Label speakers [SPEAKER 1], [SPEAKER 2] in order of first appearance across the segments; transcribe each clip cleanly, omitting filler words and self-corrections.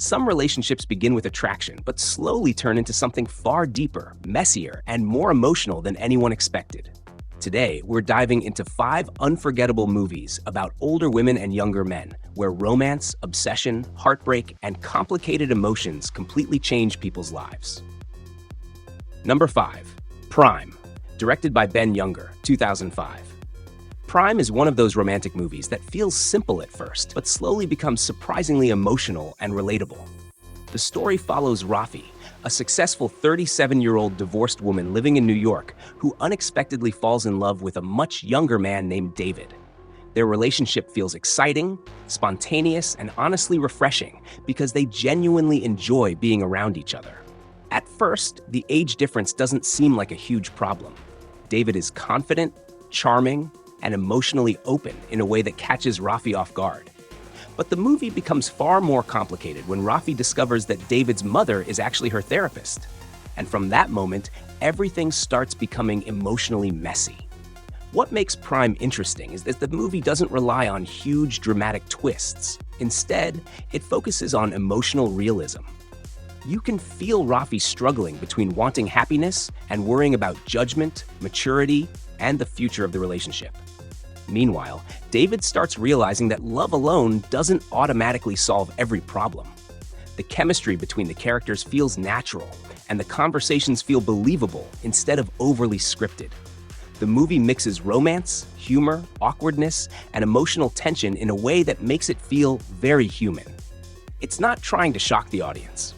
[SPEAKER 1] Some relationships begin with attraction, but slowly turn into something far deeper, messier, and more emotional than anyone expected. Today, we're diving into 5 unforgettable movies about older women and younger men, where romance, obsession, heartbreak, and complicated emotions completely change people's lives. Number 5. Prime, directed by Ben Younger, 2005. Prime is one of those romantic movies that feels simple at first, but slowly becomes surprisingly emotional and relatable. The story follows Rafi, a successful 37-year-old divorced woman living in New York who unexpectedly falls in love with a much younger man named David. Their relationship feels exciting, spontaneous, and honestly refreshing because they genuinely enjoy being around each other. At first, the age difference doesn't seem like a huge problem. David is confident, charming, and emotionally open in a way that catches Rafi off guard. But the movie becomes far more complicated when Rafi discovers that David's mother is actually her therapist. And from that moment, everything starts becoming emotionally messy. What makes Prime interesting is that the movie doesn't rely on huge dramatic twists. Instead, it focuses on emotional realism. You can feel Rafi struggling between wanting happiness and worrying about judgment, maturity, and the future of the relationship. Meanwhile, David starts realizing that love alone doesn't automatically solve every problem. The chemistry between the characters feels natural, and the conversations feel believable instead of overly scripted. The movie mixes romance, humor, awkwardness, and emotional tension in a way that makes it feel very human. It's not trying to shock the audience.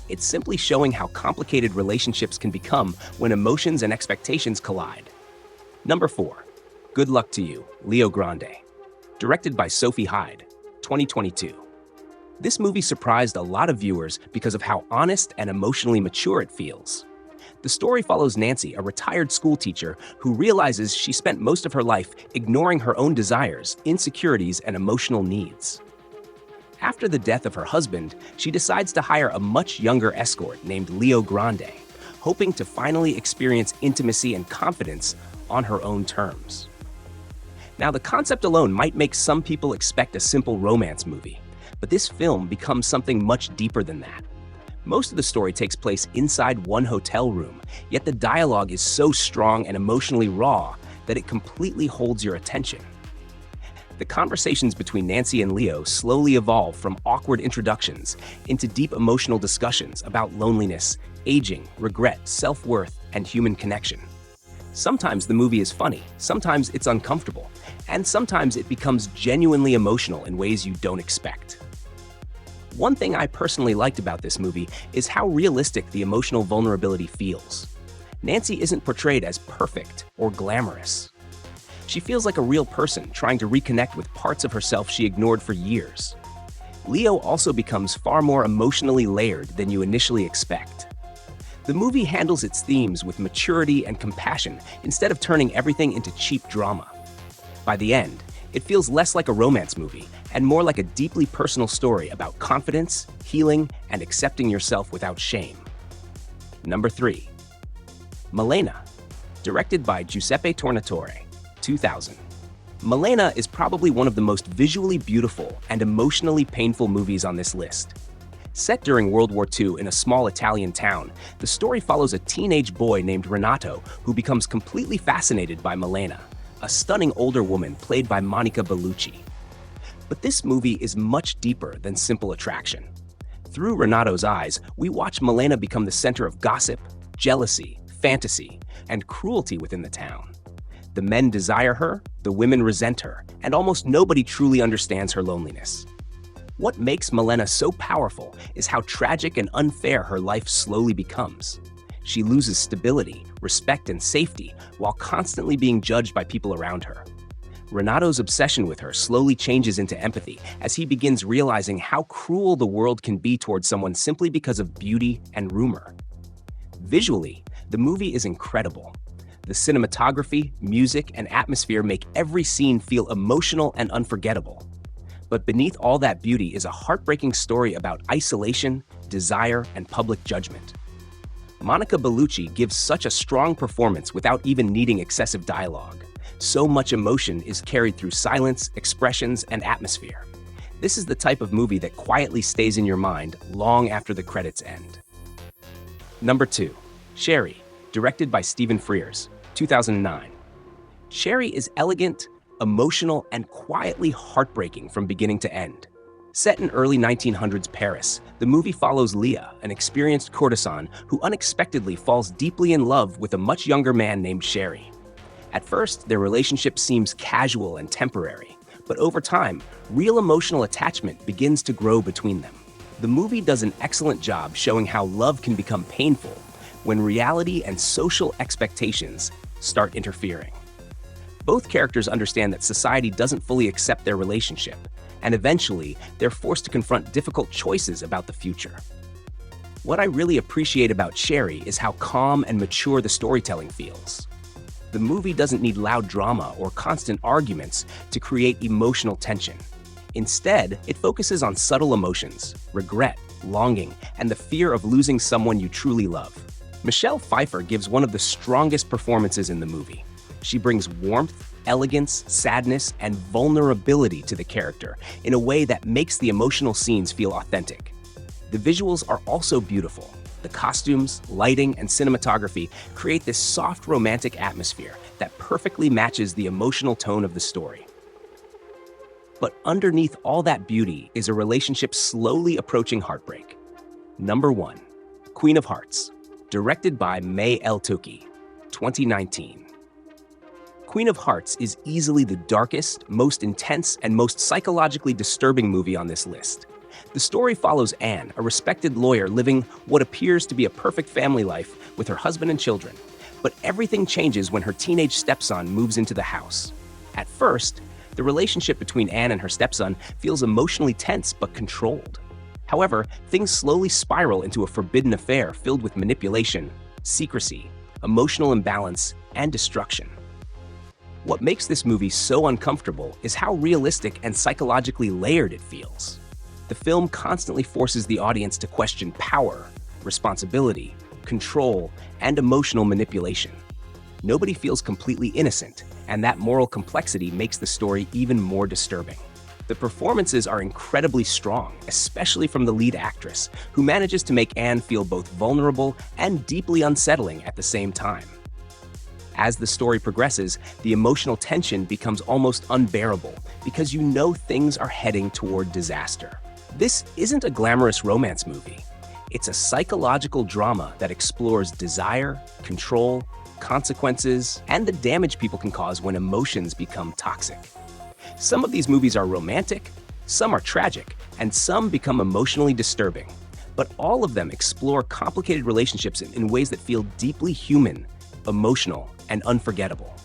[SPEAKER 1] It's simply showing how complicated relationships can become when emotions and expectations collide. Number 4. Good Luck to You, Leo Grande, directed by Sophie Hyde, 2022. This movie surprised a lot of viewers because of how honest and emotionally mature it feels. The story follows Nancy, a retired school teacher who realizes she spent most of her life ignoring her own desires, insecurities, and emotional needs. After the death of her husband, she decides to hire a much younger escort named Leo Grande, hoping to finally experience intimacy and confidence on her own terms. Now, the concept alone might make some people expect a simple romance movie, but this film becomes something much deeper than that. Most of the story takes place inside one hotel room, yet the dialogue is so strong and emotionally raw that it completely holds your attention. The conversations between Nancy and Leo slowly evolve from awkward introductions into deep emotional discussions about loneliness, aging, regret, self-worth, and human connection. Sometimes the movie is funny, sometimes it's uncomfortable, and sometimes it becomes genuinely emotional in ways you don't expect. One thing I personally liked about this movie is how realistic the emotional vulnerability feels. Nancy isn't portrayed as perfect or glamorous. She feels like a real person trying to reconnect with parts of herself she ignored for years. Leo also becomes far more emotionally layered than you initially expect. The movie handles its themes with maturity and compassion instead of turning everything into cheap drama. By the end, it feels less like a romance movie and more like a deeply personal story about confidence, healing, and accepting yourself without shame. Number 3. Malèna, directed by Giuseppe Tornatore, 2000. Malèna is probably one of the most visually beautiful and emotionally painful movies on this list. Set during World War II in a small Italian town, the story follows a teenage boy named Renato who becomes completely fascinated by Malèna, a stunning older woman played by Monica Bellucci. But this movie is much deeper than simple attraction. Through Renato's eyes, we watch Malèna become the center of gossip, jealousy, fantasy, and cruelty within the town. The men desire her, the women resent her, and almost nobody truly understands her loneliness. What makes Malèna so powerful is how tragic and unfair her life slowly becomes. She loses stability, respect, and safety while constantly being judged by people around her. Renato's obsession with her slowly changes into empathy as he begins realizing how cruel the world can be towards someone simply because of beauty and rumor. Visually, the movie is incredible. The cinematography, music, and atmosphere make every scene feel emotional and unforgettable. But beneath all that beauty is a heartbreaking story about isolation, desire, and public judgment. Monica Bellucci gives such a strong performance without even needing excessive dialogue. So much emotion is carried through silence, expressions, and atmosphere. This is the type of movie that quietly stays in your mind long after the credits end. Number 2. Sherry, directed by Stephen Frears, 2009. Sherry is elegant, emotional, and quietly heartbreaking from beginning to end. Set in early 1900s Paris, the movie follows Leah, an experienced courtesan who unexpectedly falls deeply in love with a much younger man named Sherry. At first, their relationship seems casual and temporary, but over time, real emotional attachment begins to grow between them. The movie does an excellent job showing how love can become painful when reality and social expectations start interfering. Both characters understand that society doesn't fully accept their relationship, and eventually, they're forced to confront difficult choices about the future. What I really appreciate about Sherry is how calm and mature the storytelling feels. The movie doesn't need loud drama or constant arguments to create emotional tension. Instead, it focuses on subtle emotions, regret, longing, and the fear of losing someone you truly love. Michelle Pfeiffer gives one of the strongest performances in the movie. She brings warmth, elegance, sadness, and vulnerability to the character in a way that makes the emotional scenes feel authentic. The visuals are also beautiful. The costumes, lighting, and cinematography create this soft romantic atmosphere that perfectly matches the emotional tone of the story. But underneath all that beauty is a relationship slowly approaching heartbreak. Number 1. Queen of Hearts, directed by May El-Touki, 2019. Queen of Hearts is easily the darkest, most intense, and most psychologically disturbing movie on this list. The story follows Anne, a respected lawyer living what appears to be a perfect family life with her husband and children. But everything changes when her teenage stepson moves into the house. At first, the relationship between Anne and her stepson feels emotionally tense but controlled. However, things slowly spiral into a forbidden affair filled with manipulation, secrecy, emotional imbalance, and destruction. What makes this movie so uncomfortable is how realistic and psychologically layered it feels. The film constantly forces the audience to question power, responsibility, control, and emotional manipulation. Nobody feels completely innocent, and that moral complexity makes the story even more disturbing. The performances are incredibly strong, especially from the lead actress, who manages to make Anne feel both vulnerable and deeply unsettling at the same time. As the story progresses, the emotional tension becomes almost unbearable because you know things are heading toward disaster. This isn't a glamorous romance movie. It's a psychological drama that explores desire, control, consequences, and the damage people can cause when emotions become toxic. Some of these movies are romantic, some are tragic, and some become emotionally disturbing. But all of them explore complicated relationships in ways that feel deeply human, emotional, and unforgettable.